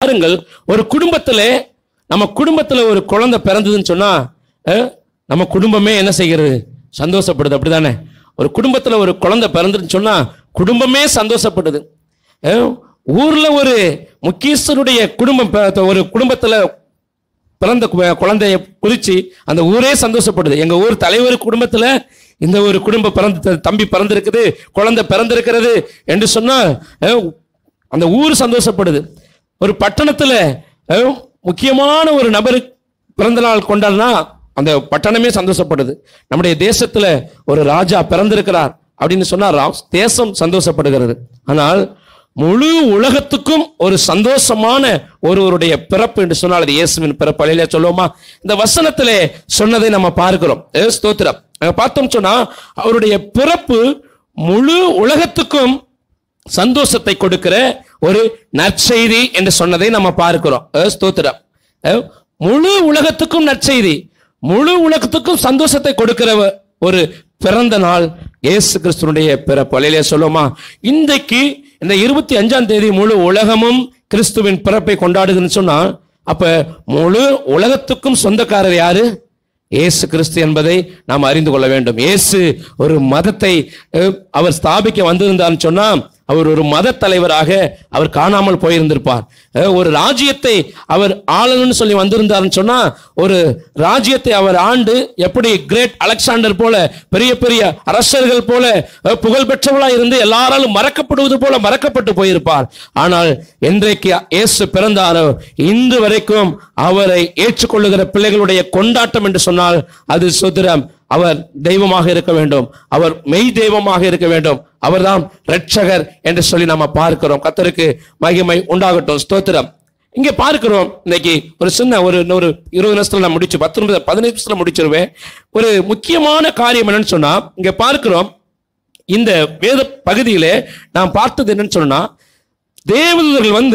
பாருங்கள், ஒரு நம்ம குடும்பத்துல ஒரு குழந்தை பிறந்ததுன்னு சொன்னா நம்ம குடும்பமே என்ன செய்கிறது? சந்தோஷப்படுது. அப்படிதானே? ஒரு குடும்பத்துல ஒரு குழந்தை பிறந்துன்னு சொன்னா குடும்பமே சந்தோஷப்படுது. ஊர்ல ஒரு முக்கியஸ்தருடைய ஒரு குடும்பத்துல பிறந்த குழந்தைய குறிச்சு அந்த ஊரே சந்தோஷப்படுது. எங்க ஊர் தலைவர் குடும்பத்துல இந்த ஒரு தம்பி பிறந்திருக்குது, குழந்தை பிறந்திருக்கிறது என்று சொன்னா அந்த ஊர் சந்தோஷப்படுது. ஒரு பட்டணத்துல முக்கியமான ஒரு நபர் பிறந்த நாள் கொண்டாடினா அந்த பட்டணமே சந்தோஷப்படுது. நம்முடைய தேசத்துல ஒரு ராஜா பிறந்திருக்கிறார் அப்படின்னு சொன்னா தேசம் சந்தோஷப்படுகிறது. ஆனால் முழு உலகத்துக்கும் ஒரு சந்தோஷமான ஒருவருடைய பிறப்பு என்று சொன்னால் அது இயேசுவின் பிறப்பு. அல்லேலூயா சொல்லுவோமா? இந்த வசனத்திலே சொன்னதை நம்ம பார்க்கிறோம். ஸ்தோத்திரம். பார்த்தோம் சொன்னா அவருடைய பிறப்பு முழு உலகத்துக்கும் சந்தோஷத்தை கொடுக்கிற ஒரு நற்செய்தி என்று சொன்னதை நம்ம பார்க்கிறோம். ஸ்தோத்திரம். முழு உலகத்துக்கும் நற்செய்தி, முழு உலகத்துக்கும் சந்தோஷத்தை கொடுக்கிற ஒரு பிறந்த நாள் இயேசு கிறிஸ்துனுடைய பிறப்பு. அல்லேலூயா சொல்லுவோமா? இன்றைக்கு இந்த 25ஆம் தேதி முழு உலகமும் கிறிஸ்துவின் பிறப்பை கொண்டாடுதுன்னு சொன்னா அப்ப முழு உலகத்துக்கும் சொந்தக்காரர் யாரு? இயேசு கிறிஸ்து என்பதை நாம் அறிந்து கொள்ள வேண்டும். இயேசு ஒரு மதத்தை அவர் ஸ்தாபிக்க வந்திருந்தார்னு சொன்னா அவர் ஒரு மத தலைவராக அவர் காணாமல் போயிருந்திருப்பார். ஒரு ராஜ்யத்தை அவர் ஆளணும்னு சொல்லி வந்திருந்தார்னு சொன்னா ஒரு ராஜ்யத்தை அவர் ஆண்டு எப்படி கிரேட் அலெக்சாண்டர் போல பெரிய பெரிய அரசர்கள் போல புகழ்பெற்றவர்களாக இருந்து எல்லாராலும் மறக்கப்படுவது போல மறக்கப்பட்டு போயிருப்பார். ஆனால் என்றைக்கு இயேசு பிறந்தாரோ இன்று வரைக்கும் அவரை ஏற்றுக்கொள்ளுகிற பிள்ளைகளுடைய கொண்டாட்டம் என்று சொன்னால் அது சுதந்திரம். அவர் தெய்வமாக இருக்க வேண்டும், அவர் மெய் தெய்வமாக இருக்க வேண்டும், அவர்தான் இரட்சகர் என்று சொல்லி நாம பார்க்கிறோம். கர்த்தருக்கு மகிமை உண்டாகட்டும். ஸ்தோத்திரம். இங்க பார்க்கிறோம். இன்னைக்கு ஒரு சின்ன ஒரு 20 நிமிஷத்துல நான் முடிச்சு 15 நிமிஷத்துல முடிச்சிருவேன். ஒரு முக்கியமான காரியம் என்னன்னு சொன்னா இங்க பார்க்கிறோம். இந்த வேத பகுதியிலே நாம் பார்த்தது என்னன்னு சொன்னா தேவதூதர்கள்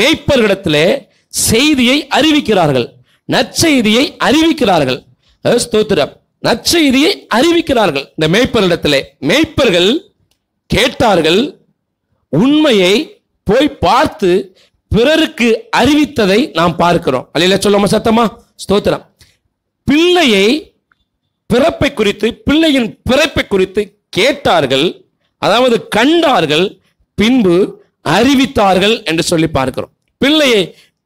மேய்ப்பர்களிடத்திலே செய்தியை அறிவிக்கிறார்கள், நற்செய்தியை அறிவிக்கிறார்கள். ஸ்தோத்திரம். நற்செய்தியை அறிவிக்கிறார்கள். இந்த மேய்ப்பர்களிடத்திலே மேய்ப்பர்கள் கேட்டார்கள், உண்மையை போய் பார்த்து பிறருக்கு அறிவித்ததை நாம் பார்க்கிறோம். அல்லேலூயா சொல்லுமா சத்தமா? ஸ்தோத்திரம். பிள்ளையை பிறப்பை குறித்து, பிள்ளையின் பிறப்பை குறித்து கேட்டார்கள், அதாவது கண்டார்கள், பின்பு அறிவித்தார்கள் என்று சொல்லி பார்க்கிறோம். பிள்ளையை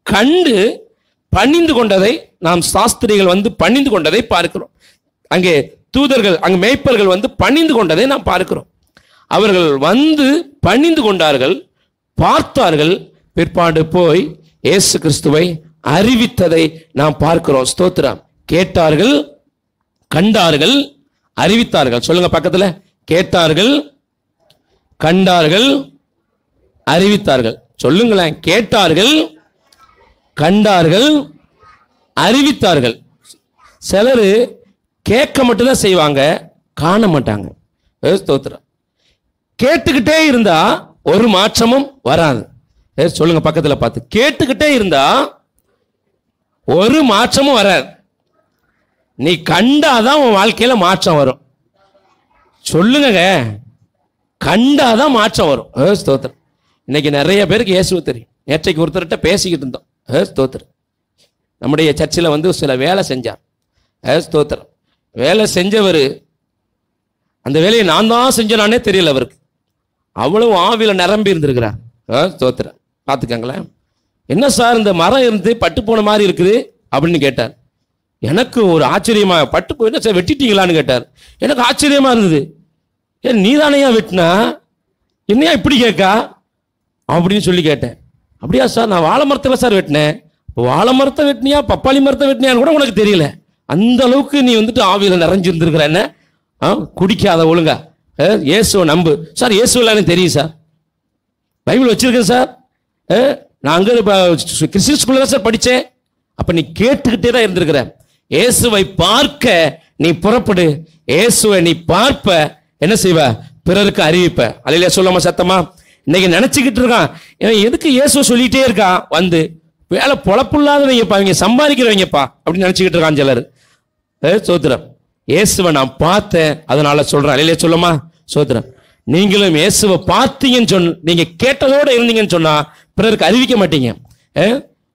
கண்டு பணிந்து கொண்டதை நாம் சாஸ்திரிகள் பணிந்து கொண்டதை பார்க்கிறோம். அங்கே தூதர்கள், அங்கே மேய்ப்பர்கள் பணிந்து கொண்டதை நாம் பார்க்கிறோம். அவர்கள் பணிந்து கொண்டார்கள், பார்த்தார்கள், பிற்பாடு போய் இயேசு கிறிஸ்துவை அறிவித்ததை நாம் பார்க்கிறோம். ஸ்தோத்திரம். கேட்டார்கள், கண்டார்கள், அறிவித்தார்கள். சொல்லுங்க பக்கத்துல. கேட்டார்கள், கண்டார்கள், அறிவித்தார்கள். சொல்லுங்களேன். கேட்டார்கள், கண்டார்கள், அறிவித்தார்கள். சிலர் கேட்க மட்டும்தான் செய்வாங்க, காண மாட்டாங்க. ஸ்தோத்திரம். கேட்டுக்கிட்டே இருந்தா ஒரு மாற்றமும் வராது. சொல்லுங்க பக்கத்துல பார்த்து. கேட்டுக்கிட்டே இருந்தா ஒரு மாற்றமும் வராது. நீ கண்டாதான் உன் வாழ்க்கையில மாற்றம் வரும். சொல்லுங்க. கண்டாதான் மாற்றம் வரும். ஸ்தோத்திரம். இன்னைக்கு நிறைய பேருக்கு இயேசுவை தெரியும். நேற்றைக்கு ஒருத்தர்கிட்ட பேசிக்கிட்டு இருந்தோம். ஸ்தோத்திரம். நம்முடைய சர்ச்சில் சில வேலை செஞ்சார். ஸ்தோத்திரம். வேலை செஞ்சவர் அந்த வேலையை நான் தான் செஞ்சனானே தெரியல அவருக்கு. அவ்வளவு ஆவில நிரம்பி இருந்திருக்கிறார். ஸ்தோத்திரம். பார்த்துக்கங்களேன். என்ன சார் இந்த மரம் இருந்து பட்டு போன மாதிரி இருக்குது அப்படின்னு கேட்டார். எனக்கு ஒரு ஆச்சரியமா, பட்டு போய் என்ன சார் வெட்டிட்டீங்களான்னு கேட்டார். எனக்கு ஆச்சரியமா இருந்தது. ஏன் நீதானையா வெட்டினா, என்னையா இப்படி கேட்கா அப்படின்னு சொல்லி கேட்டேன். அப்படியா சார், நான் வாழை மரத்தில் சார் வெட்டினேன். வாழை மரத்தை வெட்டினியா பப்பாளி மரத்தை வெட்டினியான்னு கூட உனக்கு தெரியல. அந்த அளவுக்கு நீ ஆவியில நிறைஞ்சிருந்திருக்கிற. என்ன குடிக்காத ஒழுங்கா இயேசுவை நம்பு சார். இயேசுலான்னு தெரியும் சார், பைபிள் வச்சிருக்கேன் சார், நான் அங்கே கிறிஸ்டியன் ஸ்கூல்ல தான் சார் படித்தேன். அப்ப நீ கேட்டுக்கிட்டே தான் இருந்திருக்கிற. இயேசுவை பார்க்க நீ புறப்படு. இயேசுவை நீ பார்ப்ப, என்ன செய்வ? பிறருக்கு அறிவிப்ப. அல்லேலூயா சொல்லாம சத்தமா? இன்னைக்கு நினைச்சுக்கிட்டு இருக்கான், எதுக்கு இயேசுவை சொல்லிட்டே இருக்கான், வேலை பொழப்புள்ளாதவங்கப்பா, இவங்க சம்பாதிக்கிறவங்கப்பா அப்படின்னு நினைச்சுக்கிட்டு இருக்கான் சிலர். சோத்திரம். இயேசுவை நான் பார்த்தேன், அதனால சொல்றேன். அல்லேலூயா சொல்லுமா? சோத்திரம். நீங்களும் இயேசுவை பார்த்தீங்கன்னு நீங்க கேட்டதோட இருந்தீங்கன்னு சொன்னா பிறருக்கு அறிவிக்க மாட்டீங்க.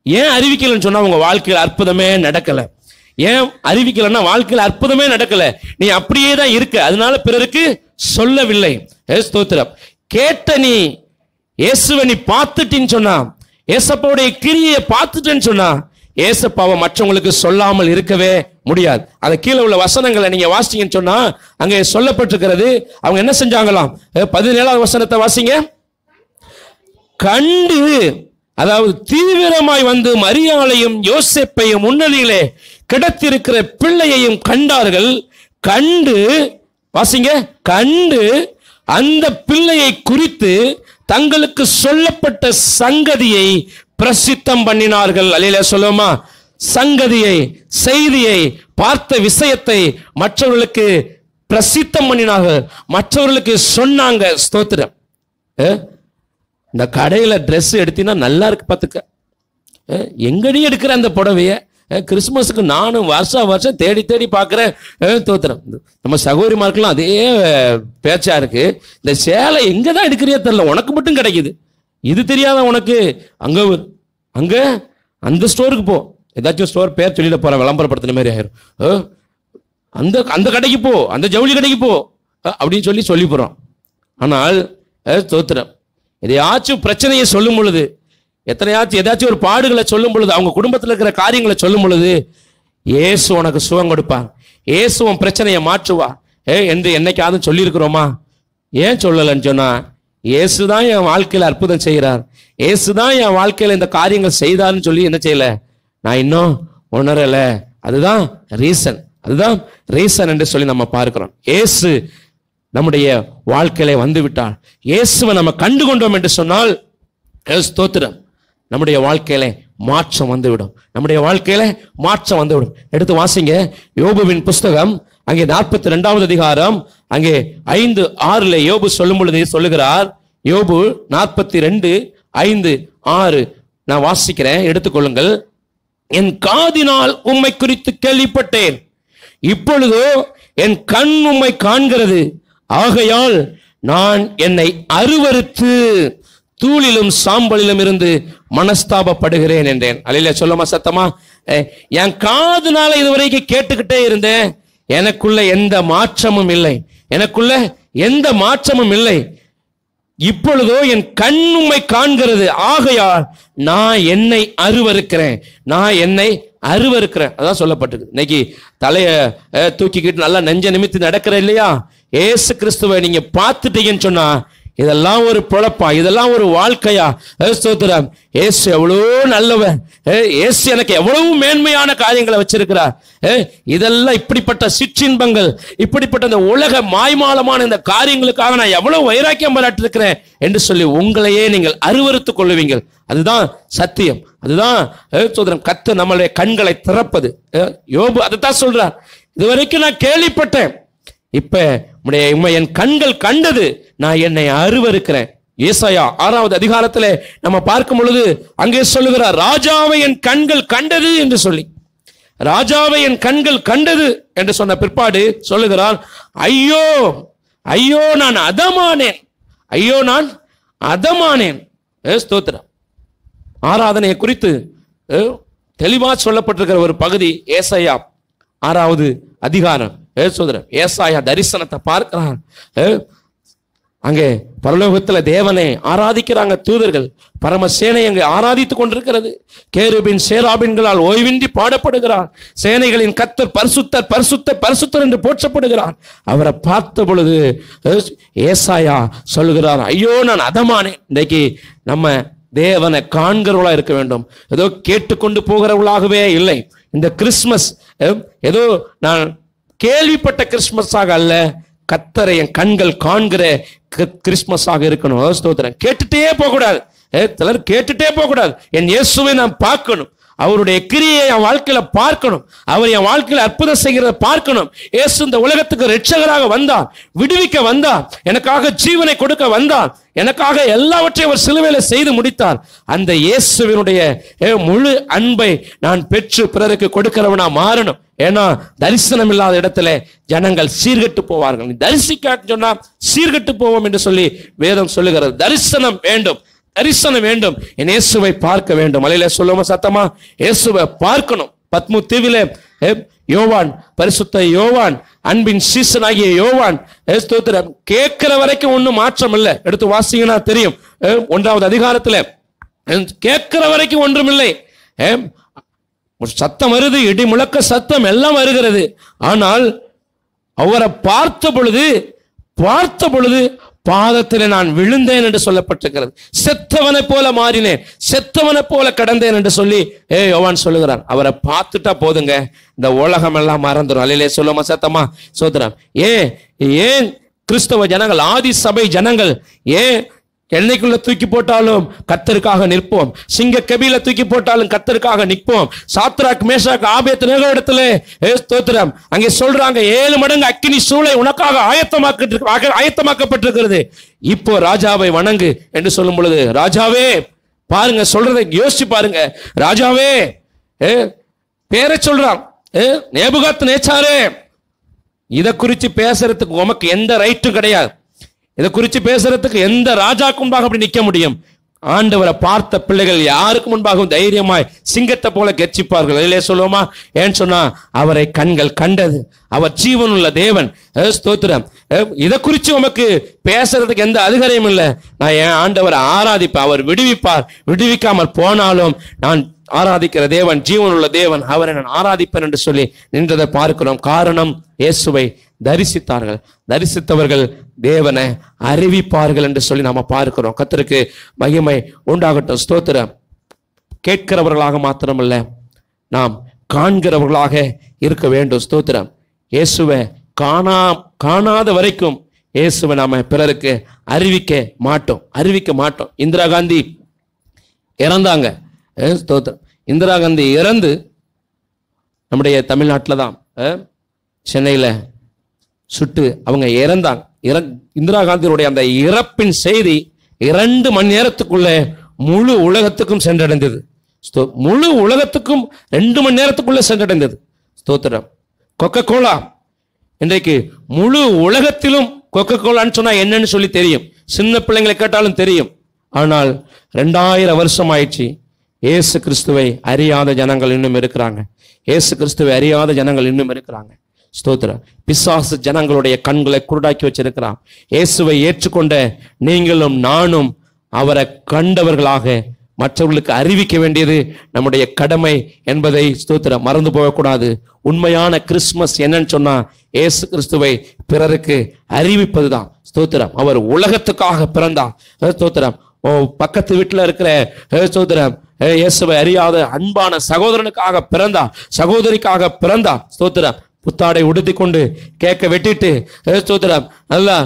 ஏன் அறிவிக்கலன்னு சொன்னா உங்க வாழ்க்கையில் அற்புதமே நடக்கல. ஏன் அறிவிக்கலன்னா வாழ்க்கையில் அற்புதமே நடக்கல. நீ அப்படியே தான் இருக்க, அதனால பிறருக்கு சொல்லவில்லை. ஸ்தோத்திரம். கேட்ட நீ இயேசுவை நீ பார்த்துட்டின்னு சொன்னா, ஏசப்பாவுடைய கிரியை பார்த்துட்டேன்னு சொன்னா, ஏசப்பாவை மற்றவங்களுக்கு சொல்லாமல் இருக்கவே முடியாது. அந்த கீழே உள்ள வசனங்களை நீங்க வாசிங்கன்னு சொன்னா அங்கே சொல்லப்பட்டிருக்கிறது. அவங்க என்ன செஞ்சாங்களாம்? 17வது வசனத்தை வாசிங்க. கண்டு, அதாவது தீவிரமாய் வந்து மரியாளையும் யோசேப்பையும் முன்னணியிலே கிடத்திருக்கிற பிள்ளையையும் கண்டார்கள். கண்டு, வாசிங்க, கண்டு அந்த பிள்ளையை குறித்து தங்களுக்கு சொல்லப்பட்ட சங்கதியை பிரசித்தம் பண்ணினார்கள். அல்லேலூயா சொல்லுமா? சங்கதியை, செய்தியை, பார்த்த விஷயத்தை மற்றவர்களுக்கு பிரசித்தம் பண்ணினார்கள், மற்றவர்களுக்கு சொன்னாங்க. ஸ்தோத்திரம். இந்த கடையில ட்ரெஸ் எடுத்தீங்கன்னா நல்லா இருக்கு பார்த்துக்க. எங்கடி எடுக்கிற அந்த புடவைய? கிறிஸ்துமஸுக்கு நானும் வருஷம் தேடி தேடி பார்க்குறேன். தோத்திரம். நம்ம சகோதரிமாருக்கெல்லாம் அதே பேச்சா இருக்கு. இந்த சேலை எங்கே தான் எடுக்கிறியா தெரியல, உனக்கு மட்டும் கிடைக்குது, இது தெரியாத உனக்கு? அங்கே அந்த ஸ்டோருக்கு போ, ஏதாச்சும் ஸ்டோர் பேர் சொல்லிட போகிறேன், விளம்பரப்படுத்தின மாதிரி ஆயிரும். அந்த கடைக்கு போ, அந்த ஜவுளி கடைக்கு போ அப்படின்னு சொல்லி போகிறோம். ஆனால் தோத்திரம், எதையாச்சும் பிரச்சனையை சொல்லும் பொழுது, ஏதாச்சும் ஒரு பாடுகளை சொல்லும் பொழுது, அவங்க குடும்பத்தில் இருக்கிற காரியங்களை சொல்லும் பொழுது, இயேசு உனக்கு சுகம் கொடுப்பார், இயேசு உன் பிரச்சனையை மாற்றுவா என்று என்னைக்காவது சொல்லியிருக்கிறோமா? ஏன் சொல்லலைன்னு சொன்னா, இயேசு தான் என் வாழ்க்கையில் அற்புதம் செய்கிறார், இயேசு தான் என் வாழ்க்கையில் இந்த காரியங்கள் செய்தார்னு சொல்லி என்ன செய்யல, நான் இன்னும் உணரல. அதுதான் ரீசன் என்று சொல்லி நம்ம பார்க்கிறோம். இயேசு நம்முடைய வாழ்க்கையில வந்து விட்டால், இயேசுவை நம்ம கண்டு கொண்டோம் என்று சொன்னால், ஸ்தோத்திரம், நம்முடைய வாழ்க்கையில மாற்றம் வந்துவிடும். நம்முடைய வாழ்க்கையில மாற்றம் வந்துவிடும். எடுத்து வாசிங்க யோபுவின் புஸ்தகம், அங்கே 42வது அதிகாரம், அங்கே 5:6 யோபு சொல்லும் பொழுது சொல்லுகிறார். யோபு 42:5-6 நான் வாசிக்கிறேன், எடுத்துக்கொள்ளுங்கள். என் காதினால் உம்மை குறித்து கேள்விப்பட்டேன், இப்பொழுதோ என் கண் உம்மை காண்கிறது, ஆகையால் நான் என்னை அருவருத்து தூளிலும் சாம்பலிலும் இருந்து மனஸ்தாபப்படுகிறேன் என்றேன். அல்லேலூயா சொல்லுமா சத்தமா? என் காதுனால இதுவரைக்கும் கேட்டுக்கிட்டே இருந்தேன், எனக்குள்ள எந்த மாற்றமும் இல்லை, இப்பொழுதோ என் கண் உம்மை காண்கிறது, ஆகையால் நான் என்னை அருவருக்கிறேன். அதான் சொல்லப்பட்டிருக்கு. இன்னைக்கு தலைய தூக்கிக்கிட்டு நல்லா நெஞ்ச நிமித்து நடக்கிற இல்லையா? ஏசு கிறிஸ்துவை நீங்க பார்த்துட்டீங்கன்னு சொன்னா, இதெல்லாம் ஒரு பொழப்பா, இதெல்லாம் ஒரு வாழ்க்கையா? ஸ்தோத்திரம். ஏசு எவ்வளவு நல்லவன், ஏசு எனக்கு எவ்வளவு மேன்மையான காரியங்களை வச்சிருக்கிறார். இதெல்லாம் இப்படிப்பட்ட சிற்றின்பங்கள், இப்படிப்பட்ட இந்த உலக மாய்மாலமான இந்த காரியங்களுக்காக நான் எவ்வளவு வைராக்கியம் பாராட்டிருக்கிறேன் என்று சொல்லி உங்களையே நீங்கள் அருவருத்துக் கொள்ளுவீங்கள். அதுதான் சத்தியம். அதுதான் சோதரம் கர்த்தர் நம்மளுடைய கண்களை திறப்பது. யோபு அதைத்தான் சொல்றார். இதுவரைக்கும் நான் கேள்விப்பட்டேன், இப்ப என் கண்கள் கண்டது, நான் என்னை அருவருக்கிறேன். ஏசாயா 6வது அதிகாரத்திலே நம்ம பார்க்கும் பொழுது அங்கே சொல்லுகிறார், ராஜாவை என் கண்கள் கண்டது என்று சொல்லி, ராஜாவை என் கண்கள் கண்டது என்று சொன்ன பிற்பாடு சொல்லுகிறார், ஐயோ ஐயோ நான் அதமானேன். ஸ்தோத்திரம். ஆராதனையை குறித்து தெளிவாக சொல்லப்பட்டிருக்கிற ஒரு பகுதி ஏசாயா 6வது அதிகாரம். ஏசாயா தரிசனத்தை பார்க்கிறான். அங்கே பரலோகத்துல தேவனை ஆராதிக்கிறாங்க தூதர்கள், பரமசேனை அங்கே ஆராதித்துக் கொண்டிருக்கிறது. கேருபின் சேராபின்களால் ஓய்வின்றி பாடப்படுகிறார். சேனைகளின் கர்த்தர் பரிசுத்தர் பரிசுத்தர் பரிசுத்தர் என்று போற்றப்படுகிறார். அவரை பார்த்த பொழுது ஏசாயா சொல்லுகிறார், ஐயோ நான் அதமானேன். இன்றைக்கு நம்ம தேவனை காண்கிறவர்களா இருக்க வேண்டும், ஏதோ கேட்டுக்கொண்டு போகிறவர்களாகவே இல்லை. இந்த கிறிஸ்துமஸ் ஏதோ நான் கேள்விப்பட்ட கிறிஸ்துமஸாக அல்ல, கர்த்தரை என் கண்கள் காண்கிற கிறிஸ்துமஸாக இருக்கணும். ஸ்தோத்திரம். கேட்டுட்டே போகக்கூடாது, சிலர் கேட்டுட்டே போகக்கூடாது. என் இயேசுவை நான் பார்க்கணும், அவருடைய கிரியை என் வாழ்க்கையில பார்க்கணும், அவர் என் வாழ்க்கையில அற்புதம் செய்கிறத பார்க்கணும். இயேசு இந்த உலகத்துக்கு இரட்சகராக வந்தார், விடுவிக்க வந்தார், எனக்காக ஜீவனை கொடுக்க வந்தார், எனக்காக எல்லாவற்றையும் அவர் சிலுவையில செய்து முடித்தார். அந்த இயேசுவினுடைய முழு அன்பை நான் பெற்று பிறருக்கு கொடுக்கிறவனா மாறணும். ஏன்னா தரிசனம் இல்லாத இடத்துல ஜனங்கள் சீர்கெட்டு போவார்கள். நீ தரிசிக்க சொன்னா சீர்கெட்டு போவோம் என்று சொல்லி வேதம் சொல்லுகிறது. தரிசனம் வேண்டும். தரிசனம் வேண்டும். என் இயேசுவை பார்க்க வேண்டும். அல்லேலூயா சொல்லுமா சத்தமா? இயேசுவை பார்க்கணும். பத்மு தீவிலே யோவான், பரிசுத்த யோவான், அன்பின் சீசனாகிய யோவான், ஸ்தோத்திரம், கேட்கிற வரைக்கும் ஒன்றும் மாற்றம் இல்லை. எடுத்து வாசிங்கன்னா தெரியும். 1வது அதிகாரத்துல கேட்கிற வரைக்கும் ஒன்றும் இல்லை. சத்தம் வருது, இடி முழக்க சத்தம் எல்லாம் வருகிறது. ஆனால் அவரை பார்த்த பொழுது பாதத்தில் நான் விழுந்தேன் என்று சொல்லப்பட்டிருக்கிறது. செத்தவனை போல மாறினேன், செத்தவனை போல கடந்தேன் என்று சொல்லி யோவான் சொல்லுகிறான். அவரை பார்த்துட்டா போதுங்க, இந்த உலகம் எல்லாம் மறந்துடும். அல்லேலூயா சொல்லுமா சத்தமா? சோதரம். ஏன் கிறிஸ்தவ ஜனங்கள், ஆதி சபை ஜனங்கள் ஏன் எண்ணெய்க்குள்ள தூக்கி போட்டாலும் கர்த்தருக்காக நிற்போம், சிங்க கெபில தூக்கி போட்டாலும் கர்த்தருக்காக நிற்போம். சாத்ராக், மேஷாக், ஆபேத்நேகோ இடத்துல ஸ்தோத்திரம் அங்கே சொல்றாங்க 7 மடங்கு அக்கினி சூளை உனக்காக ஆயத்தமாக்கப்பட்டிருக்கிறது, இப்போ ராஜாவை வணங்கு என்று சொல்லும் பொழுது, ராஜாவே பாருங்க, சொல்றதை யோசிச்சு பாருங்க, ராஜாவே பேரை சொல்றான், நேபுகாத் நேச்சாரே. இதை குறித்து பேசுறதுக்கு உமக்கு எந்த ரைட்டும் கிடையாது. இதை குறித்து பேசுறதுக்கு எந்த ராஜாக்கு முன்பாக அப்படி நிற்க முடியும்? ஆண்டவரை பார்த்த பிள்ளைகள் யாருக்கு முன்பாகவும் தைரியமாய் சிங்கத்தை போல கெர்ச்சிப்பார்கள். இல்லையே சொல்லுவோமா? ஏன்னு சொன்னா அவரை கண்கள் கண்டது, அவர் ஜீவனுள்ள தேவன். ஸ்தோத்திரம். இதை குறித்து உமக்கு பேசுறதுக்கு எந்த அதிகாரியும் இல்லை. நான் என் ஆண்டவரை ஆராதிப்பேன், அவர் விடுவிப்பார். விடுவிக்காமல் போனாலும் நான் ஆராதிக்கிற தேவன் ஜீவனுள்ள தேவன், அவரை நான் ஆராதிப்பேன் என்று சொல்லி நின்றதை பார்க்கிறோம். காரணம், இயேசுவை தரிசித்தார்கள். தரிசித்தவர்கள் தேவனை அறிவிப்பார்கள் என்று சொல்லி நாம பார்க்கிறோம். கர்த்தருக்கு மகிமை உண்டாகட்டும். ஸ்தோத்திரம். கேட்கிறவர்களாக மாத்திரமல்ல, நாம் காண்கிறவர்களாக இருக்க வேண்டும். ஸ்தோத்திரம். இயேசுவை காணாத வரைக்கும் இயேசுவை நாம பிறருக்கு அறிவிக்க மாட்டோம். இந்திரா காந்தி இறந்தாங்க. ஸ்தோத்திரம். இந்திரா காந்தி இறந்து நம்முடைய தமிழ்நாட்டில் தான் சென்னையில் சுட்டு அவங்க இறந்தாங்க. இந்திரா காந்தியுடைய அந்த இறப்பின் செய்தி 2 மணி நேரத்துக்குள்ள முழு உலகத்துக்கும் சென்றடைந்தது. முழு உலகத்துக்கும் 2 மணி நேரத்துக்குள்ள சென்றடைந்தது. ஸ்தோத்திரம். கொக்கோ கோலா இன்றைக்கு முழு உலகத்திலும் கொக்கோ கோலான்னு சொன்னா என்னன்னு சொல்லி தெரியும், சின்ன பிள்ளைங்களை கேட்டாலும் தெரியும். ஆனால் 2000 வருஷம் ஆயிடுச்சு, இயேசு கிறிஸ்துவை அறியாத ஜனங்கள் இன்னும் இருக்கிறாங்க. இயேசு கிறிஸ்துவை அறியாத ஜனங்கள் இன்னும் இருக்கிறாங்க. ஸ்தோத்திரம். பிசாசு ஜனங்களுடைய கண்களை குருடாக்கி வச்சிருக்கிறான். இயேசுவை ஏற்றுக்கொண்ட நீங்களும் நானும் அவரை கண்டவர்களாக மற்றவர்களுக்கு அறிவிக்க வேண்டியது நம்முடைய கடமை என்பதை ஸ்தோத்திரம் மறந்து போகக்கூடாது. உண்மையான கிறிஸ்துமஸ் என்னன்னு சொன்னா இயேசு கிறிஸ்துவை பிறருக்கு அறிவிப்பதுதான். ஸ்தோத்திரம். அவர் உலகத்துக்காக பிறந்தார். ஸ்தோத்திரம். பக்கத்து வீட்டுல இருக்கிற ஸ்தோத்திரம் இயேசுவை அறியாத அன்பான சகோதரனுக்காக பிறந்தா, சகோதரிக்காக பிறந்தா. ஸ்தோத்திரம். புத்தாடை உடுத்தி கொண்டு கேக்க வெட்டிட்டு ஸ்தோத்திரம் நல்லா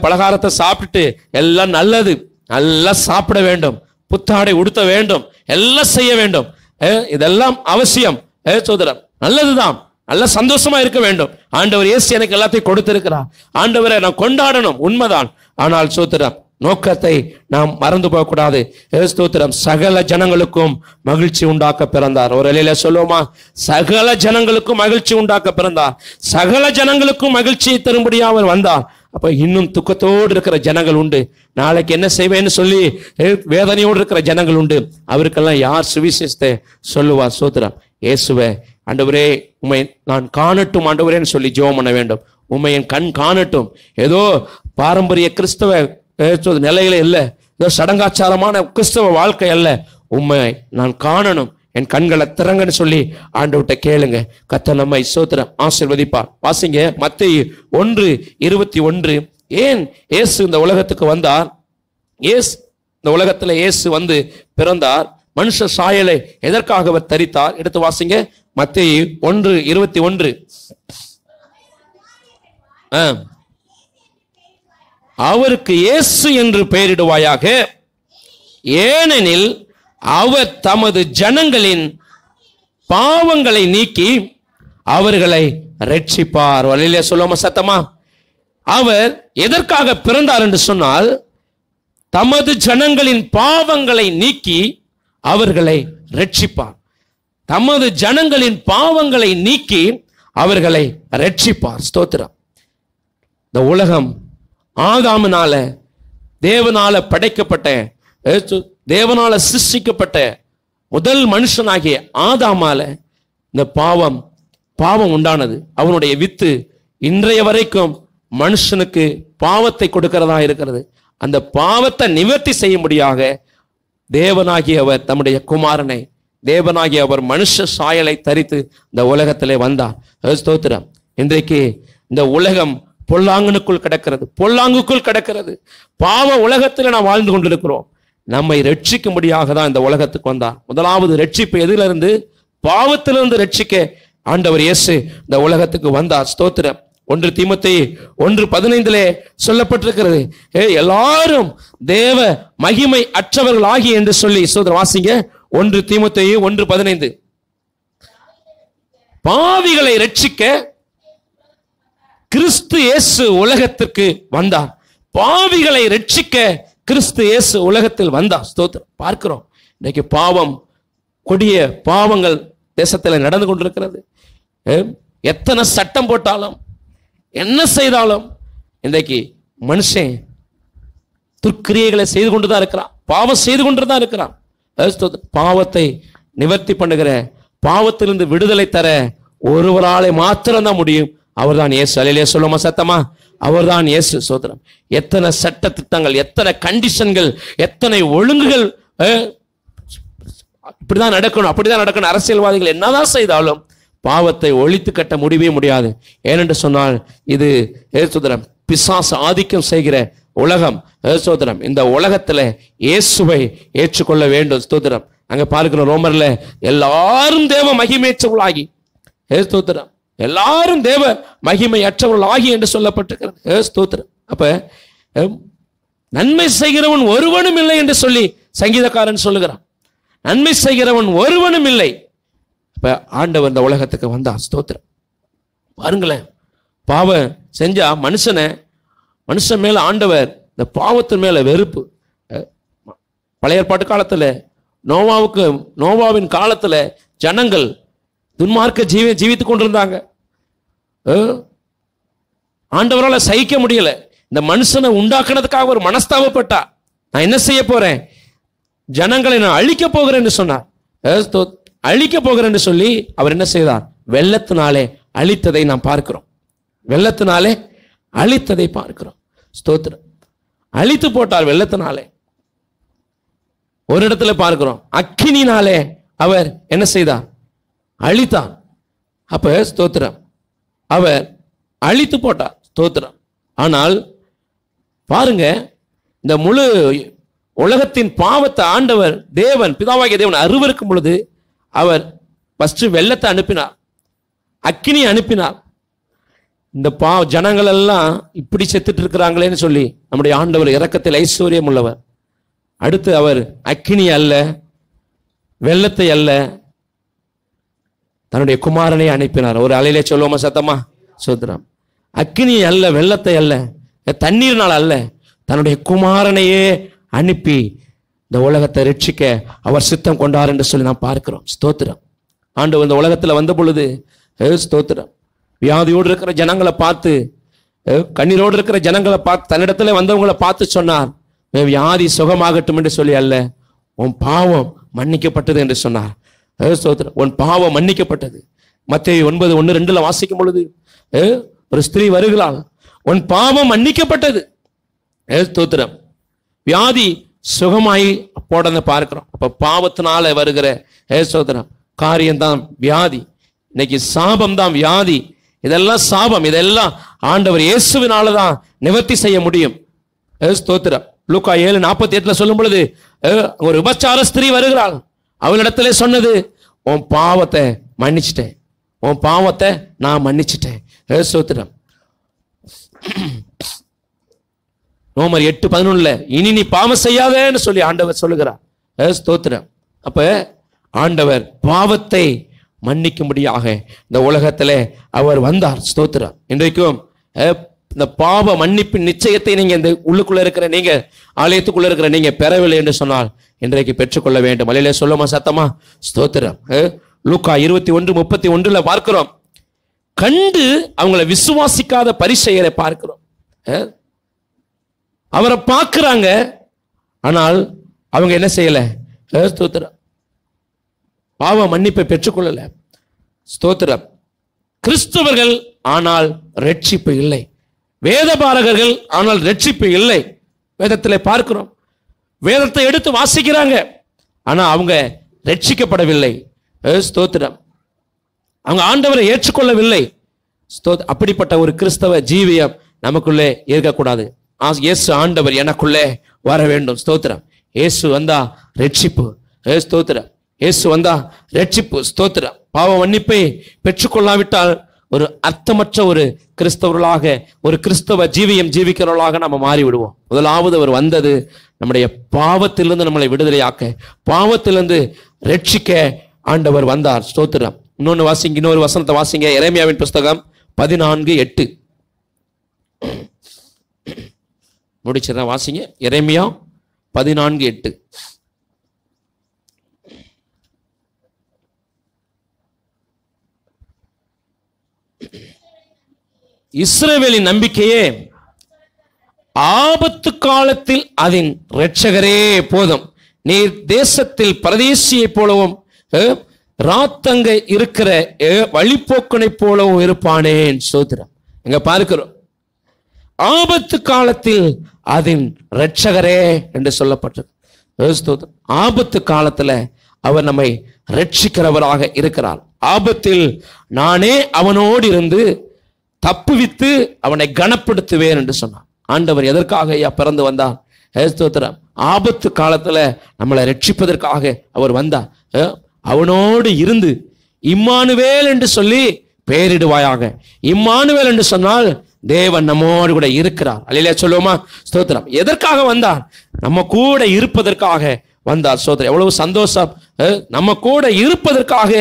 பலகாரத்தை சாப்பிட்டுட்டு எல்லாம் நல்லது, நல்லா சாப்பிட வேண்டும், புத்தாடை உடுத்த வேண்டும், எல்லாம் செய்ய வேண்டும். இதெல்லாம் அவசியம். ஸ்தோத்திரம். நல்லதுதான், நல்ல சந்தோஷமா இருக்க வேண்டும். ஆண்டவர் இயேசு எனக்கு எல்லாத்தையும் கொடுத்திருக்கிறார், ஆண்டவரை நான் கொண்டாடணும், உண்மைதான். ஆனால் ஸ்தோத்திரம் நோக்கத்தை நாம் மறந்து போகக்கூடாது. ஸ்தோத்திரம். சகல ஜனங்களுக்கும் மகிழ்ச்சி உண்டாக்க பிறந்தார். ஒரு இலையில சொல்லுவோமா? சகல ஜனங்களுக்கும் மகிழ்ச்சி உண்டாக்க பிறந்தார். சகல ஜனங்களுக்கும் மகிழ்ச்சியை தரும்படியா அவர் வந்தார். அப்ப இன்னும் துக்கத்தோடு இருக்கிற ஜனங்கள் உண்டு, நாளைக்கு என்ன செய்வேன்னு சொல்லி வேதனையோடு இருக்கிற ஜனங்கள் உண்டு. அவருக்கெல்லாம் யார் சுவிசேஷத்தை சொல்லுவார்? ஸ்தோத்திரம். இயேசுவே, ஆண்டவரே உம்மை நான் காணட்டும் ஆண்டவரேன்னு சொல்லி ஜெபம் பண்ண வேண்டும். உம்மை என் கண் காணட்டும். ஏதோ பாரம்பரிய கிறிஸ்தவ நிலையில இல்லை, ஏதோ சடங்காச்சாரமான கிறிஸ்தவ வாழ்க்கை அல்ல. உண்மை நான் காணணும், என் கண்களை திறங்கன்னு சொல்லி ஆண்டவர்கிட்ட கேளுங்க. கர்த்தர் நம்மை ஸ்தோத்திரம் ஆசீர்வதிப்பார். வாசிங்க மத்தேயு 1:21. ஏன் இயேசு இந்த உலகத்துக்கு வந்தார்? இந்த உலகத்துல இயேசு வந்து பிறந்தார். மனுஷ சாயலை எதற்காக அவர் தரித்தார்? எடுத்து வாசிங்க மத்தேயு 1:21. அவருக்கு இயேசு என்று பெயரிடுவாயாக, ஏனெனில் அவர் தமது ஜனங்களின் பாவங்களை நீக்கி அவர்களை ரட்சிப்பார். வழியிலே சொல்லாம சத்தமா? அவர் எதற்காக பிறந்தார் என்று சொன்னால், தமது ஜனங்களின் பாவங்களை நீக்கி அவர்களை ரட்சிப்பார். தமது ஜனங்களின் பாவங்களை நீக்கி அவர்களை ரட்சிப்பார். ஸ்தோத்திரம். இந்த உலகம் ஆதாமினால தேவனால படைக்கப்பட்ட தேவனால சிருஷ்டிக்கப்பட்ட முதல் மனுஷனாகிய ஆதாமால இந்த பாவம் உண்டானது. அவனுடைய வித்து இன்றைய வரைக்கும் மனுஷனுக்கு பாவத்தை கொடுக்கிறதா இருக்கிறது. அந்த பாவத்தை நிவர்த்தி செய்யும்படியாக தேவனாகிய அவர் தம்முடைய குமாரனை, தேவனாகிய அவர் மனுஷ சாயலை தரித்து இந்த உலகத்திலே வந்தார். ஸ்தோத்திரம். இன்றைக்கு இந்த உலகம் பொல்லாங்குக்குள் கிடக்கிறது. பாவ உலகத்தில் நாம் வாழ்ந்து கொண்டிருக்கிறோம். நம்மை ரட்சிக்கும்படியாக தான் இந்த உலகத்துக்கு வந்தார். முதலாவது ரட்சிப்பு எதிலிருந்து? பாவத்திலிருந்து ரட்சிக்க ஆண்டவர் இயேசு இந்த உலகத்துக்கு வந்தார். ஸ்தோத்திரம். 1 தீமோத்தேயு 1:15 சொல்லப்பட்டிருக்கிறது, எல்லாரும் தேவ மகிமை அற்றவர்கள் ஆகி என்று சொல்லி. ஸ்தோத்திரம். வாசிங்க 1 தீமோத்தேயு 1:15. பாவிகளை ரட்சிக்க கிறிஸ்து இயேசு உலகத்திற்கு வந்தார். பாவிகளை ரட்சிக்க கிறிஸ்து இயேசு உலகத்தில் வந்தார். ஸ்தோத்திரம். பார்க்கிறோம், இன்னைக்கு கொடிய பாவங்கள் தேசத்தில் நடந்து கொண்டிருக்கிறது. எத்தனை சட்டம் போட்டாலும் என்ன செய்தாலும் இன்றைக்கு மனுஷன் துர்க்கிரியைகளை செய்து கொண்டுதான் இருக்கிறான், பாவம் செய்து கொண்டுதான் இருக்கிறான். பாவத்தை நிவர்த்தி பண்ணுகிற, பாவத்திலிருந்து விடுதலை தர ஒருவராலே மாத்திரம்தான் முடியும். அவர்தான் இயேசு. அல்லேலூயா சொல்லுமா சத்தமா? அவர்தான் இயேசு. சோதரம். எத்தனை சட்ட திட்டங்கள், எத்தனை கண்டிஷன்கள், எத்தனை ஒழுங்குகள், இப்படிதான் நடக்கணும் அப்படிதான் நடக்கணும். அரசியல்வாதிகள் என்னதான் செய்தாலும் பாவத்தை ஒழித்து கட்ட முடியவே முடியாது. ஏனென்று சொன்னால் இது சோதரம் பிசாசு ஆதிக்கம் செய்கிற உலகம். சோதரம். இந்த உலகத்துல இயேசுவை ஏற்றுக்கொள்ள வேண்டும். ஸ்தோத்திரம். அங்க பார்க்கிறோம் ரோமர்ல எல்லாரும் தேவ மகிமையற்றவர்களாகி, ஸ்தோத்திரம், எல்லாரும் தேவ மகிமை அற்றவர்களாகி என்று சொல்லப்பட்டிருக்கிறது. ஸ்தோத்திரம். அப்ப நன்மை செய்கிறவன் ஒருவனும் இல்லை என்று சொல்லி சங்கீதக்காரன் சொல்லுகிறான். நன்மை செய்கிறவன் ஒருவனும் இல்லை. இப்ப ஆண்டவர் இந்த உலகத்துக்கு வந்தார். ஸ்தோத்திரம். பாருங்களேன், பாவம் செஞ்சா மனுஷன் மேல ஆண்டவர் இந்த பாவத்தின் மேல வெறுப்பு. பழைய ஏற்பாட்டு காலத்துல நோவாவின் காலத்துல ஜனங்கள் துன்மார்க்க ஜீவித்துக் கொண்டிருந்தாங்க. ஆண்டவரால் சகிக்க முடியல. இந்த மனுஷனை உண்டாக்குனதுக்காக ஒரு மனஸ்தாபப்பட்டா, நான் என்ன செய்ய போறேன், ஜனங்களை நான் அழிக்க போகிறேன் என்று சொன்னார். அழிக்க போகிறேன் என்று சொல்லி அவர் என்ன செய்தார்? வெள்ளத்தினாலே அழித்ததை நாம் பார்க்கிறோம். வெள்ளத்தினாலே அழித்ததை பார்க்கிறோம். ஸ்தோத்திரம். அழித்து போட்டார் வெள்ளத்தினாலே. ஒரு இடத்துல பார்க்கிறோம் அக்கினினாலே அவர் என்ன செய்தார்? அழித்தார். அப்ப ஸ்தோத்திரம், அவர் அழித்து போட்டார். ஸ்தோத்திரம். ஆனால் பாருங்க, இந்த முழு உலகத்தின் பாவத்தை ஆண்டவர் தேவன், பிதாவாகிய தேவன் அருவருக்கும் பொழுது அவர் ஃபர்ஸ்ட் வெள்ளத்தை அனுப்பினார், அக்கினி அனுப்பினார். இந்த ஜனங்கள் எல்லாம் இப்படி செத்துட்டு இருக்கிறாங்களேன்னு சொல்லி நம்முடைய ஆண்டவர் இரக்கத்தில் ஐஸ்வர்யம் உள்ளவர். அடுத்து அவர் அக்கினி அல்ல, வெள்ளத்தை அல்ல, தன்னுடைய குமாரனை அனுப்பினார். ஒரு அலையிலே சொல்லுவோமா சத்தமா? சோதரம். அக்கினி அல்ல, வெள்ளத்தை அல்ல, தண்ணீர்னால் அல்ல, தன்னுடைய குமாரனையே அனுப்பி இந்த உலகத்தை ரட்சிக்க அவர் சித்தம் கொண்டார் என்று சொல்லி நாம் பார்க்கிறோம். ஸ்தோத்திரம். ஆண்டவர் இந்த உலகத்துல வந்த பொழுது ஸ்தோத்திரம், வியாதியோடு இருக்கிற ஜனங்களை பார்த்து, கண்ணீரோடு இருக்கிற ஜனங்களை பார்த்து, தன்னிடத்துல வந்தவங்களை பார்த்து சொன்னார், வியாதி சுகமாகட்டும் என்று சொல்லி அல்ல, உன் பாவம் மன்னிக்கப்பட்டது என்று சொன்னார். ஸ்தோத்திரம். உன் பாவம் மன்னிக்கப்பட்டது. மத்தேயு 9:1-2 வாசிக்கும் பொழுது ஒரு ஸ்திரீ வருகிறாள், உன் பாவம் மன்னிக்கப்பட்டது. ஸ்தோத்திரம். வியாதி சுகமாயி போட பார்க்கிறோம். அப்ப பாவத்தினால வருகிற ஸ்தோத்திரம் காரியம்தான் வியாதி. இன்னைக்கு சாபம் தான் வியாதி. இதெல்லாம் சாபம். இதெல்லாம் ஆண்டவர் இயேசுவினாலதான் நிவர்த்தி செய்ய முடியும். ஸ்தோத்திரம். லூக்கா 7:48 சொல்லும் பொழுது ஒரு விபச்சார ஸ்திரீ வருகிறாள். அவளிடத்துல சொன்னது, உன் பாவத்தை மன்னிச்சிட்டேன், உன் பாவத்தை நான் மன்னிச்சிட்டேன். ஸ்தோத்திரம். ரோமர் 8:11 இனி நீ பாவம் செய்யாதேன்னு சொல்லி ஆண்டவர் சொல்லுகிறார். ஸ்தோத்திரம். அப்ப ஆண்டவர் பாவத்தை மன்னிக்கும்படியாக இந்த உலகத்துல அவர் வந்தார். ஸ்தோத்திரம். இன்றைக்கும் இந்த பாவ மன்னிப்பின் நிச்சயத்தை நீங்க இந்த உள்ளுக்குள்ள இருக்கிற, நீங்க ஆலயத்துக்குள்ள இருக்கிற நீங்க பெறவில்லை என்று சொன்னால் இன்றைக்கு பெற்றுக்கொள்ள வேண்டும். அல்லேலூயா சொல்லுமா சத்தமா? ஸ்தோத்திரம். லூக்கா 21:31 பார்க்கிறோம், கண்டு அவங்களை விசுவாசிக்காத பரிசேயரை பார்க்கிறோம். அவரை பார்க்கிறாங்க, ஆனால் அவங்க என்ன செய்யல? ஸ்தோத்திரம், பாவ மன்னிப்பை பெற்றுக்கொள்ளல. ஸ்தோத்திரம். கிறிஸ்தவர்கள் ஆனால் ரட்சிப்பு இல்லை. வேதபாரகர்கள் ஆனால் ரட்சிப்பு இல்லை. வேதத்தில் பார்க்கிறோம். வேதத்தை எடுத்து வாசிக்கிறாங்க, ஆனா அவங்க ரட்சிக்கப்படவில்லை. ஸ்தோத்திரம். அவங்க ஆண்டவரை ஏற்றுக்கொள்ளவில்லை. அப்படிப்பட்ட ஒரு கிறிஸ்தவ ஜீவியம் நமக்குள்ளே இருக்கக்கூடாது. இயேசு ஆண்டவர் எனக்குள்ளே வர வேண்டும். ஸ்தோத்திரம். இயேசு வந்தா ரட்சிப்பு. ஸ்தோத்திரம். இயேசு வந்தா ரட்சிப்பு. ஸ்தோத்திரம். பாவ மன்னிப்பை பெற்றுக்கொள்ளாவிட்டால் ஒரு அர்த்தமற்ற ஒரு கிறிஸ்தவர்களாக, ஒரு கிறிஸ்தவ ஜீவியம் ஜீவிக்கிறவர்களாக நம்ம மாறிவிடுவோம். முதலாவது அவர் வந்தது நம்முடைய பாவத்திலிருந்து நம்மளை விடுதலையாக்க, பாவத்திலிருந்து ரட்சிக்க ஆண்டவர் வந்தார். ஸ்தோத்திரம். இன்னொன்னு வாசிங்க, இன்னொரு வசனத்தை வாசிங்க. எரேமியாவின் புஸ்தகம் 14:8 முடிச்சிடறேன். வாசிங்க. எரேமியா 14:8. இஸ்ரவேலின் நம்பிக்கையே ஆபத்து காலத்தில் அதன் இரட்சகரே போதும். நீர் தேசத்தில் பரதேசியை போலவும் ராத்தங்க இருக்கிற வழிபோக்கனை போலவும் இருப்பானேன். சோதரம். எங்க பார்க்கிறோம், ஆபத்து காலத்தில் அதன் இரட்சகரே என்று சொல்லப்பட்டது. ஆபத்து காலத்துல அவர் நம்மை ரட்சிக்கிறவராக இருக்கிறார். ஆபத்தில் நானே அவனோடு இருந்து தப்புவித்து அவனை கனப்படுத்துவேன் என்று சொன்னார். ஆண்டவர் எதற்காக ஐயா பிறந்து வந்தார்? ஸ்தோத்திரம். ஆபத்து காலத்துல நம்மளை ரட்சிப்பதற்காக அவர் வந்தார். அவனோடு இருந்து இம்மானுவேல் என்று சொல்லி பெயரிடுவாயாக. இம்மானுவேல் என்று சொன்னால் தேவன் நம்மோடு கூட இருக்கிறார். அல்லேலூயா சொல்லுவோமா? ஸ்தோத்திரம். எதற்காக வந்தார்? நம்ம கூட இருப்பதற்காக வந்தார். ஸ்தோத்திரம். எவ்வளவு சந்தோஷம். நம்ம கூட இருப்பதற்காக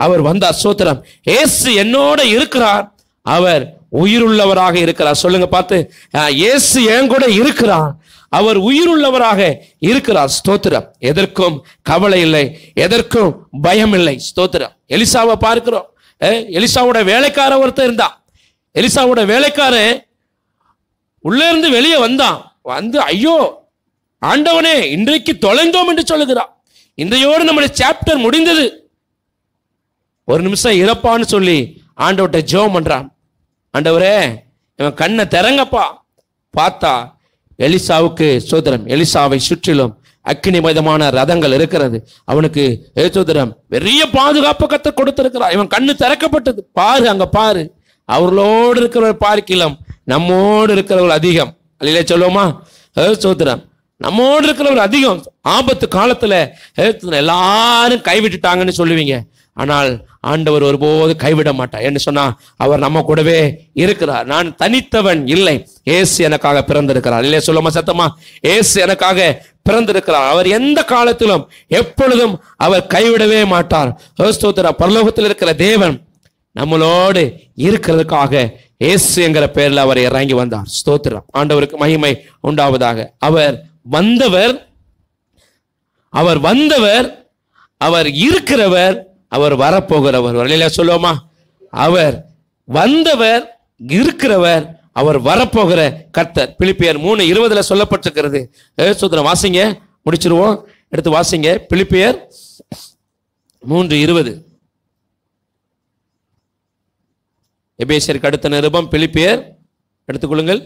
அவர் வந்தார். ஸ்தோத்திரம். இயேசு என்னோட இருக்கிறார், அவர் உயிருள்ளவராக இருக்கிறார். சொல்லுங்க பார்த்து, இயேசு என் கூட இருக்கிறார், அவர் உயிருள்ளவராக இருக்கிறார். ஸ்தோத்திரம். எதற்கும் கவலை இல்லை, எதற்கும் பயம் இல்லை. ஸ்தோத்திரம். எலிசாவை பார்க்கிறோம். எலிசாவோட வேலைக்கார ஒருத்தர் இருந்தான். எலிசாவோட வேலைக்காரன் உள்ள இருந்து வெளியே வந்தான். வந்து ஐயோ ஆண்டவனே இன்றைக்கு தொலைந்தோம் என்று சொல்லுகிறான். இன்றையோடு நம்முடைய சாப்டர் முடிந்தது, ஒரு நிமிஷம் இறப்பான்னு சொல்லி ஆண்டவர்கிட்ட ஜெபம் பண்றான். ஆண்டவரே இவன் கண்ணை திறங்கப்பா. பார்த்தா எலிசாவுக்கு சோதரம், எலிசாவை சுற்றிலும் அக்கினிமயமான ரதங்கள் இருக்கிறது. அவனுக்கு சோதரம் பெரிய பாதுகாப்பு கர்த்தர் கொடுத்திருக்கிறார். இவன் கண்ணு திறக்கப்பட்டது. பாரு, அங்க பாரு, அவர்களோடு இருக்கிறவர் பார்க்கலாம் நம்மோடு இருக்கிறவர்கள் அதிகம். அல்லையிலே சொல்லுவோமா? சோதரம். நம்மோடு இருக்கிறவர் அதிகம். ஆபத்து காலத்துல எல்லாரும் கைவிட்டுட்டாங்கன்னு சொல்லுவீங்க, ஆனால் ஆண்டவர் ஒருபோது கைவிட மாட்டார். என்று சொன்னா அவர் நம்ம கூடவே இருக்கிறார். நான் தனித்தவன் இல்லை, இயேசு எனக்காக பிறந்திருக்கிறார். இல்லையா சொல்லுமா சத்தமா? இயேசு எனக்காக பிறந்திருக்கிறார். அவர் எந்த காலத்திலும் எப்பொழுதும் அவர் கைவிடவே மாட்டார். ஸ்தோத்திரம். பரலோகத்தில் இருக்கிற தேவன் நம்மளோடு இருக்கிறதுக்காக இயேசு என்கிற பெயரில் அவர் இறங்கி வந்தார். ஸ்தோத்திரம். ஆண்டவருக்கு மகிமை உண்டாவதாக. அவர் வந்தவர், அவர் இருக்கிறவர், அவர் வரப்போகிறவர். இல்லையா சொல்லுவோமா? அவர் வந்தவர், இருக்கிறவர், அவர் வரப்போகிற கர்த்தர். பிலிப்பியர் 3:20 சொல்லப்பட்டிருக்கிறது. சோதரம் வாசிங்க, முடிச்சிருவோம். எடுத்து வாசிங்க. பிலிப்பியர் 3:20. எபேசியருக்கு அடுத்த நிருபம் பிலிப்பியர். எடுத்துக்கொள்ளுங்கள்.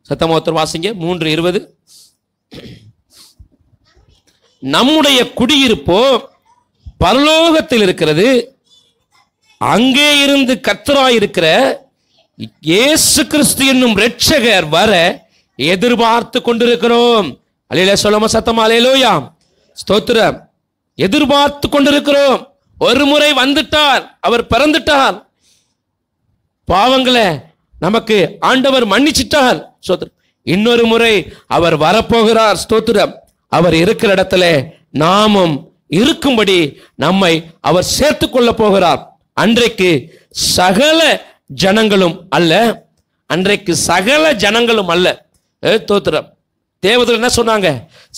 சத்தமோத்தர் வாசிங்க. 3:20. நம்முடைய குடியிருப்போ பரலோகத்தில் இருக்கிறது, அங்கே இருந்து கர்த்தராய் இருக்கிற இயேசு கிறிஸ்து என்னும் இரட்சகர் வர எதிர்பார்த்து கொண்டிருக்கிறோம். அல்லேலூயா சொல்லுமா சத்தமா? அல்லேலூயா. ஸ்தோத்திரம். எதிர்பார்த்து கொண்டிருக்கிறோம். ஒரு முறை வந்துட்டார், அவர் பிறந்துட்டார், பாவங்களை நமக்கு ஆண்டவர் மன்னிச்சிட்டார். ஸ்தோத்திரம். இன்னொரு முறை அவர் வரப்போகிறார். ஸ்தோத்திரம். அவர் இருக்கிற இடத்துல நாமும் இருக்கும்படி நம்மை அவர் சேர்த்துக் கொள்ள போகிறார். அன்றைக்கு சகல ஜனங்களும் அல்ல, அன்றைக்கு சகல ஜனங்களும் அல்ல. ஸ்தோத்திரம். தேவதூதர் என்ன சொன்னாங்க?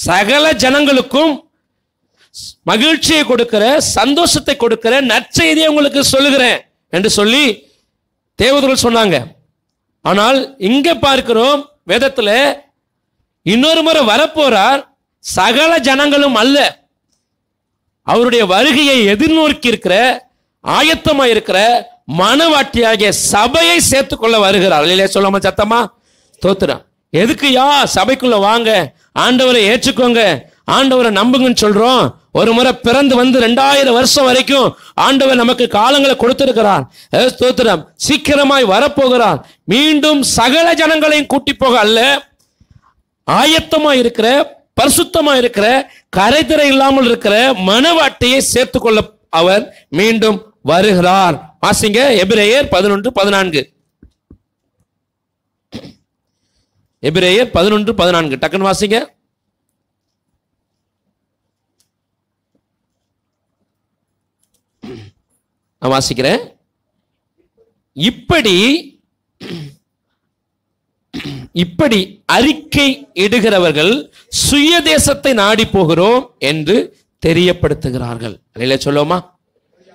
சகல ஜனங்களுக்கும் மகிழ்ச்சியை கொடுக்கிற, சந்தோஷத்தை கொடுக்கிற நற்செய்தியை உங்களுக்கு சொல்லுகிறேன் என்று சொல்லி தேவதூதர் சொன்னாங்க. ஆனால் இங்க பார்க்கிறோம் வேதத்துல இன்னொரு முறை வரப்போறார். சகல ஜனங்களும் அல்ல, அவருடைய வருகையை எதிர்நோக்கி இருக்கிற ஆயத்தமா இருக்கிற மனவாட்டியாகிய சபையை சேர்த்துக்கொள்ள வருகிறார். இல்லையா? சொல்லாம சத்தமா ஸ்தோத்திரம். எதுக்குயா சபைக்குள்ள வாங்க, ஆண்டவரை ஏற்றுக்கோங்க, ஆண்டவரை நம்புங்கன்னு சொல்றோம். ஒரு முறை பிறந்து வந்து 2000 வருஷம் வரைக்கும் ஆண்டவர் நமக்கு காலங்களை கொடுத்திருக்கிறார். ஸ்தோத்திரம். சீக்கிரமாய் வரப்போகிறார். மீண்டும் சகல ஜனங்களையும் கூட்டி போக அல்ல, ஆயத்தமா இருக்கிற பரிசுத்தமா இருக்கிற கரைதிரை இல்லாமல் இருக்கிற மனவாட்டியை சேர்த்துக்கொள்ள அவர் மீண்டும் வருகிறார். வாசிங்க எபிரேயர் 11:14. எபிரேயர் 11:14 டக்குன்னு வாசிங்க. நான் வாசிக்கிறேன். இப்படி அறிக்கை இடுகிறவர்கள் சுய தேசத்தை நாடி போகிறோம் என்று தெரியப்படுத்துகிறார்கள். அல்லேலூயா சொல்லுவோமா?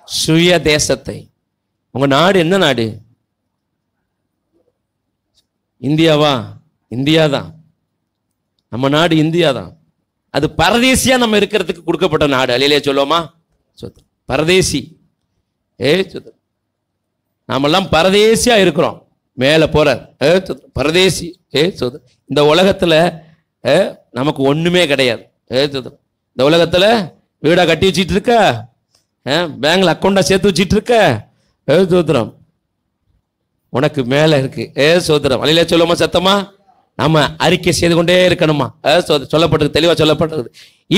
சுய தேசத்தை. உங்க நாடு என்ன நாடு? இந்தியாவா? இந்தியா தான். நம்ம நாடு இந்தியா தான். அது பரதேசியா நம்ம இருக்கிறதுக்கு கொடுக்கப்பட்ட நாடு. அல்லேலூயா சொல்லுவோமா? பரதேசி. நாமெல்லாம் பரதேசியா இருக்கிறோம். மேல போற பரதேசி. இந்த உலகத்துல நமக்கு ஒண்ணுமே கிடையாது. இந்த உலகத்துல வீடா கட்டி வச்சிட்டு இருக்க, பேங்க்ல அக்கௌண்டா சேர்த்து வச்சிட்டு இருக்க, சோதரம் உனக்கு மேல இருக்கு. சோதரம். அல்லேலூயா சொல்லுமா சத்தமா? நாம அறிக்கை செய்து கொண்டே இருக்கணுமா? சொல்லப்பட்டது, தெளிவா சொல்லப்பட்டது.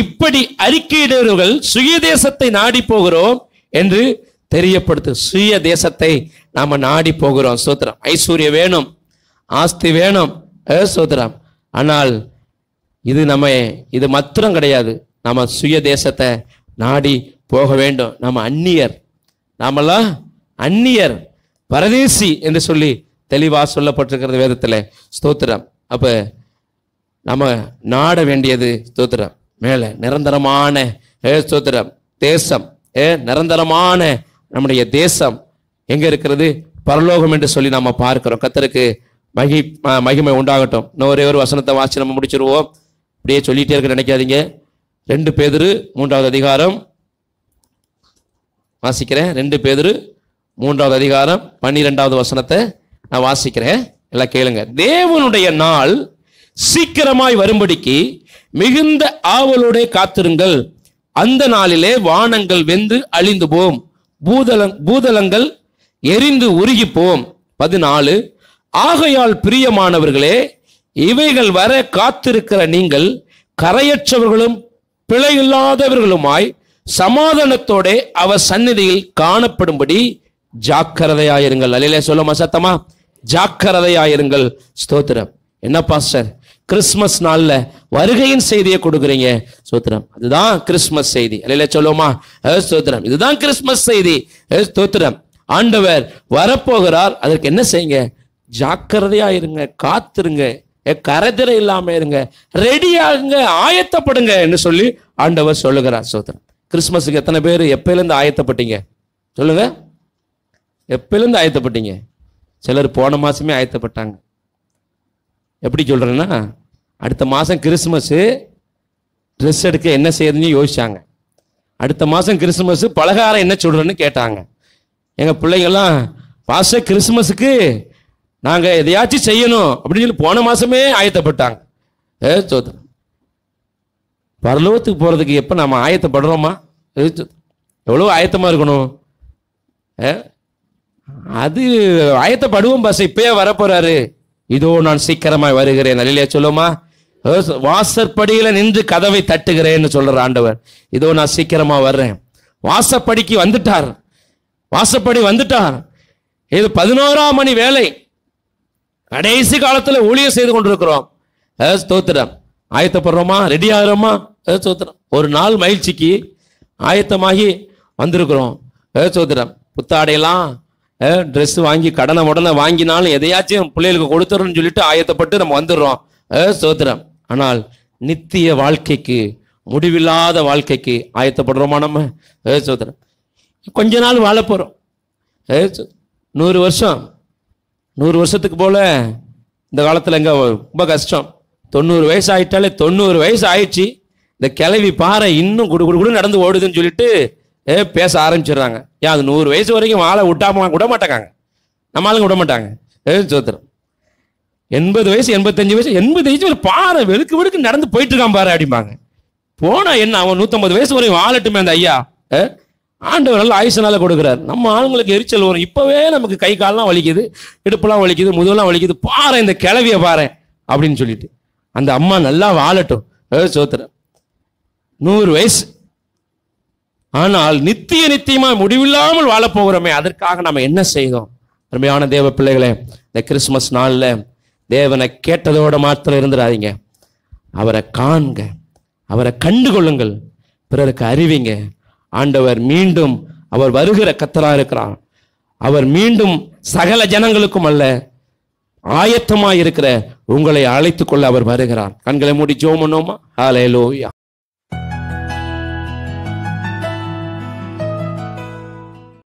இப்படி அறிக்கையிடுவர்கள் சுய தேசத்தை நாடி போகிறோம் என்று தெரியப்படுத்து. சுய தேசத்தை நாம நாடி போகிறோம். சோத்திரம். ஐஸ்வர்யம் வேணும், ஆஸ்தி வேணும். சோத்திரம். ஆனால் இது மாத்திரம் கிடையாது. நாம சுய தேசத்தை நாடி போக வேண்டும். நம்ம அந்நியர், நாமெல்லாம் அந்நியர், பரதேசி என்று சொல்லி தெளிவா சொல்லப்பட்டிருக்கிறது வேதத்துல. ஸ்தோத்திரம். அப்ப நம்ம நாட வேண்டியது ஸ்தோத்திரம் மேல நிரந்தரமான ஸ்தோத்திரம் தேசம். நிரந்தரமான நம்முடைய தேசம் எங்க இருக்கிறது? பரலோகம் என்று சொல்லி நாம பார்க்கிறோம். கர்த்தருக்கு மகிமை உண்டாகட்டும். இன்னும் ஒரே ஒரு வசனத்தை வாசி நம்ம முடிச்சிருவோம். அப்படியே சொல்லிட்டே இருக்க நினைக்காதீங்க. 2 பேதுரு 3வது அதிகாரம் வாசிக்கிறேன். 2 பேதுரு 3வது அதிகாரம் 12வது வசனத்தை நான் வாசிக்கிறேன். எல்லாம் கேளுங்க. தேவனுடைய நாள் சீக்கிரமாய் வரும்படிக்கு மிகுந்த ஆவலோட காத்திருங்கள். அந்த நாளிலே வானங்கள் வெந்து அழிந்து போம், பூதலங்கள் எரிந்து உருகி போம். 14 ஆகையால் பிரியமானவர்களே, இவைகள் வர காத்திருக்கிற நீங்கள் கரையற்றவர்களும் பிழையில்லாதவர்களுமாய் சமாதானத்தோட அவர் சந்நிதியில் காணப்படும்படி ஜாக்கிரதையாயிருங்கள். அல்லேலூயா சொல்லுமா சத்தமா? ஜாக்கிரதையாயிருங்கள். ஸ்தோத்திரம். என்ன பாஸ்டர் கிறிஸ்துமஸ் நாள்ல வருகையின் செய்தியை கொடுக்குறீங்க? ஸ்தோத்திரம். அதுதான் கிறிஸ்துமஸ் செய்தி. அல்லேலூயா சொல்லுமா? ஸ்தோத்திரம். இதுதான் கிறிஸ்துமஸ் செய்தி. ஸ்தோத்திரம். ஆண்டவர் வரப்போகிறார். அதற்கு என்ன செய்யுங்க? ஜாக்கிரதையா இருங்க, காத்திருங்க, கரைதிரை இல்லாம இருங்க, ரெடியாகுங்க, ஆயத்தப்படுங்க என்று சொல்லி ஆண்டவர் சொல்லுகிறார். ஸ்தோத்திரம். கிறிஸ்துமஸுக்கு எத்தனை பேர் எப்பயிலிருந்து ஆயத்தப்பட்டீங்க? சொல்லுங்க. எப்பயிலிருந்து ஆயத்தப்பட்டீங்க? சிலர் போன மாசமே ஆயத்தப்பட்டாங்க. எப்படி சொல்றேன்னா, அடுத்த மாசம் கிறிஸ்துமஸ் ட்ரெஸ் எடுக்க என்ன செய்யறதுன்னு யோசிச்சாங்க. அடுத்த மாசம் கிறிஸ்துமஸ் பலகாரம் என்ன சொல்றேன்னு கேட்டாங்க. எங்க பிள்ளைங்கெல்லாம் பாஸ்டர் கிறிஸ்துமஸுக்கு நாங்க எதையாச்சும் செய்யணும் அப்படின்னு சொல்லி போன மாசமே ஆயத்தப்பட்டாங்க. சோதரம். பரலோகத்துக்கு போறதுக்கு எப்ப நாம ஆயத்தப்படுறோமா? எவ்வளவு ஆயத்தமா இருக்கணும். அது ஆயத்தப்படுவோம். பாஸ் இப்பயே வரப்போறாரு. இதோ நான் சீக்கிரமாய் வருகிறேன். அல்லேலூயா சொல்லுமா? வாசற்படியில நின்று கதவை தட்டுகிறேன்னு சொல்ற ஆண்டவர். இதோ நான் சீக்கிரமா வர்றேன். வாசப்படிக்கு வந்துட்டார். வாசப்படி வந்துட்டார். இது 11ஆம் மணி வேலை. கடைசி காலத்துல ஊழியம் செய்து கொண்டிருக்கிறோம். ஸ்தோத்திரம். ஆயத்தப்படுறோமா? ரெடி ஆகிறோமா? ஸ்தோத்திரம். ஒரு நாள் மகிழ்ச்சிக்கு ஆயத்தமாகி வந்திருக்கிறோம். ஸ்தோத்திரம். புத்தாடையெல்லாம் ட்ரெஸ் வாங்கி கடனை உடனே வாங்கினாலும் எதையாச்சும் பிள்ளைகளுக்கு கொடுத்துறோம்னு சொல்லிட்டு ஆயத்தப்பட்டு நம்ம வந்துடுறோம். ஸ்தோத்திரம். ஆனால் நித்திய வாழ்க்கைக்கு, முடிவில்லாத வாழ்க்கைக்கு ஆயத்தப்படுறோமா நம்ம? ஸ்தோத்திரம். கொஞ்ச நாள் வாழ போறோம். 100 வருஷம் 100 வருஷத்துக்கு போல இந்த காலத்துல எங்க ரொம்ப கஷ்டம். 90 வயசு ஆயிட்டாலே 90 வயசு ஆயிடுச்சு, இந்த கிளவி பாறை இன்னும் குடு நடந்து ஓடுதுன்னு சொல்லிட்டு பேச ஆரம்பிச்சிடுறாங்க. ஏன் அது 100 வயசு வரைக்கும் வாழை விட மாட்டாங்க, நம்ம ஆளுங்க விட மாட்டாங்க. சோத்திரம். 80 வயசு 85 வயசு 80 வயசு ஒரு பாறை வெளுக்கு நடந்து போயிட்டு இருக்கான் பாரு அப்படிம்பாங்க. போனா என்ன, அவன் 150 வயசு வரையும் வாழட்டுமே அந்த ஐயா. ஆண்டவர் நல்ல ஆயுசனால கொடுக்குறாரு. நம்ம ஆளுங்களுக்கு எரிச்சல் வரும். இப்பவே நமக்கு கை கால்லாம் வலிக்குது, இடுப்புலாம் வலிக்குது, முதுகெல்லாம் வலிக்குது, பாரு இந்த கிளவிய பாரு அப்படின்னு சொல்லிட்டு. அந்த அம்மா நல்லா வாழட்டும். சோத்திரம். 100 வயசு ஆனால் நித்தியமா முடிவில்லாமல் வாழ போகிறோமே, அதற்காக நம்ம என்ன செய்தோம்? அருமையான தேவ பிள்ளைகளே, இந்த கிறிஸ்துமஸ் நாள்ல தேவனை கேட்டதோட மாத்திரம் இருந்துடாதீங்க. அவரை காண்க, அவரை கண்டு கொள்ளுங்கள், பிறருக்கு அறிவிங்க. ஆண்டவர் மீண்டும் அவர் வருகிற கர்த்தரா இருக்கிறார். அவர் மீண்டும் சகல ஜனங்களுக்கும் அல்ல, ஆயத்தமாய் இருக்கிற உங்களை அழைத்துக் கொள்ள அவர் வருகிறார். கண்களை மூடி ஜெபம் பண்ணுவோமா? ஹல்லேலூயா.